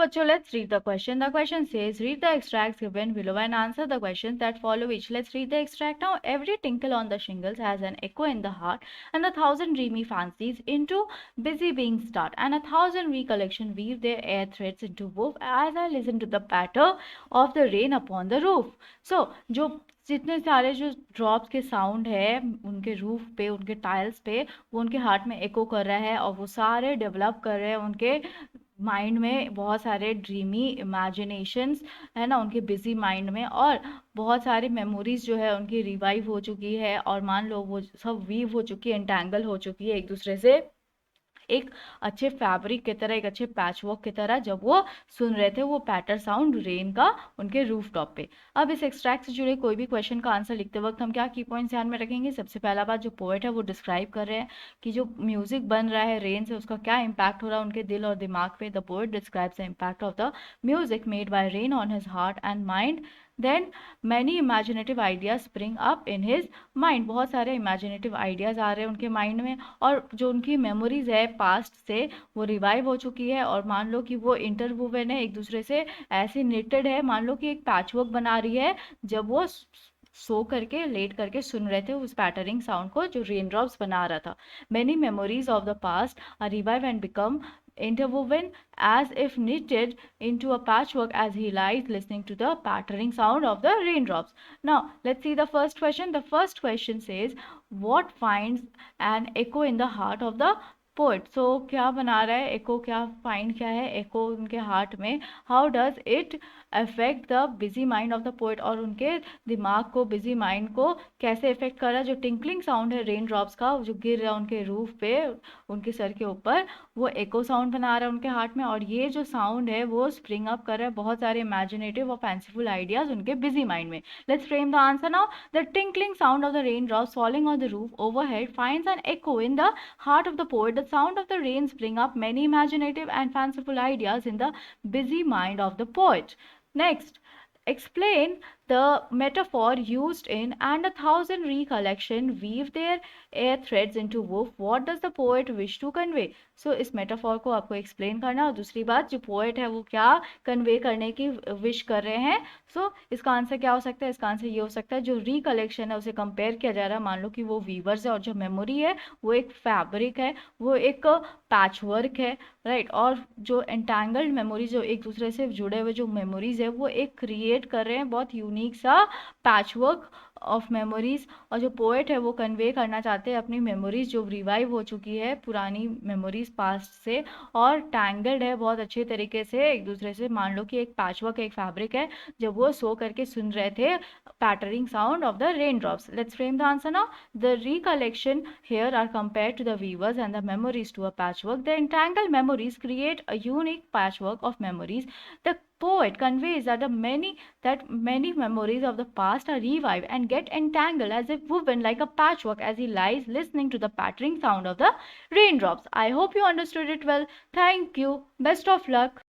बच्चों, let's read the question. The question says, read the extracts given below and answer the questions that follow each. Let's read the extract now. Every tinkle on the shingles has an echo in the heart, and 1,000 dreamy fancies into busy being start, and 1,000 recollection weave their air threads into woof as I listen to the patter of the rain upon the roof. So, जो जितने सारे जो drops के sound है उनके roof पे, उनके tiles पे, वो उनके हार्ट में एको कर रहा है और वो सारे डेवलप कर रहे हैं उनके माइंड में बहुत सारे ड्रीमी इमेजिनेशंस है ना उनके बिजी माइंड में, और बहुत सारी मेमोरीज जो है उनकी रिवाइव हो चुकी है और मान लो वो सब वीव हो चुकी है, एंटैंगल हो चुकी है एक दूसरे से, एक अच्छे फैब्रिक की तरह, एक अच्छे पैचवर्क की तरह, जब वो सुन रहे थे वो पैटर साउंड रेन का उनके रूफ टॉप पे। अब इस एक्सट्रैक्ट से जुड़े कोई भी क्वेश्चन का आंसर लिखते वक्त हम क्या की पॉइंट्स ध्यान में रखेंगे? सबसे पहला बात, जो पोएट है वो डिस्क्राइब कर रहे हैं कि जो म्यूजिक बन रहा है रेन से उसका क्या इम्पैक्ट हो रहा है उनके दिल और दिमाग पे। The poet describes the impact of the music made by rain on his heart and mind. Then many imaginative ideas spring up in his mind, बहुत सारे इमेजिनेटिव आइडियाज आ रहे हैं उनके माइंड में, और जो उनकी मेमोरीज है पास्ट से वो रिवाइव हो चुकी है, और मान लो कि वो इंटरवूवन है एक दूसरे से, ऐसे निटेड है, मान लो कि एक पैचवर्क बना रही है जब वो सो करके लेट करके सुन रहे थे उस पैटरिंग साउंड को जो रेन ड्रॉप्स बना रहा था। Many memories of the past are revive and become interwoven as if knitted into a patchwork as he lies listening to the pattering sound of the raindrops. Now, let's see the first question. The first question says, what finds an echo in the heart of the poet? So क्या बना रहा है एको, क्या find क्या है एको उनके heart में? How does it affect the busy mind of the poet, और उनके दिमाग को, बिजी माइंड को कैसे इफेक्ट कर रहा है? जो टिंकलिंग साउंड है रेन ड्रॉप्स का जो गिर रहा है उनके रूफ पे, उनके सर के ऊपर, वो एको साउंड बना रहा है उनके हार्ट में, और ये जो साउंड है वो स्प्रिंग अप कर रहा है बहुत सारे इमेजिनेटिव और फैंसीफुल आइडियाज उनके बिजी माइंड में। Let's frame the answer now. The tinkling sound of the rain drops falling on the roof overhead finds an echo in the heart of the poet. The sound of the rain bring up many imaginative and fanciful ideas in the busy mind of the poet. Next, explain the metaphor used in and 1,000 recollection weave their air threads into woof. What does the poet wish to convey? So इस metaphor को आपको explain करना, और दूसरी बात, जो poet है वो क्या कन्वे करने की विश कर रहे हैं। इसका आंसर क्या हो सकता है? इसका आंसर ये हो सकता है जो रिकलेक्शन है उसे कंपेयर किया जा रहा है, मान लो कि वो वीवर्स है और जो मेमोरी है वो एक फैब्रिक है, वो एक पैचवर्क है, राइट। और जो एंटैंगल्ड मेमोरीज, जो एक दूसरे से जुड़े हुए जो मेमोरीज है वो एक क्रिएट कर रहे हैं बहुत यूनिक सा पैचवर्क ऑफ मेमोरीज, और जो पोएट है वो कन्वे करना चाहते हैं अपनी मेमोरीज जो रिवाइव हो चुकी है, पुरानी मेमोरीज पास्ट से, और टैंगल्ड है बहुत अच्छे तरीके से एक दूसरे से, मान लो कि एक पैचवर्क, एक फैब्रिक है, जब वो सो करके सुन रहे थे पैटरिंग sound of the rain drops. Let's frame the answer now. The recollection here are compared to the weavers and the memories to a patchwork. The entangled memories create a unique patchwork of memories. The poet conveys that many memories of the past are revived and get entangled as if woven like a patchwork as he lies listening to the pattering sound of the raindrops. I hope you understood it well. Thank you. Best of luck.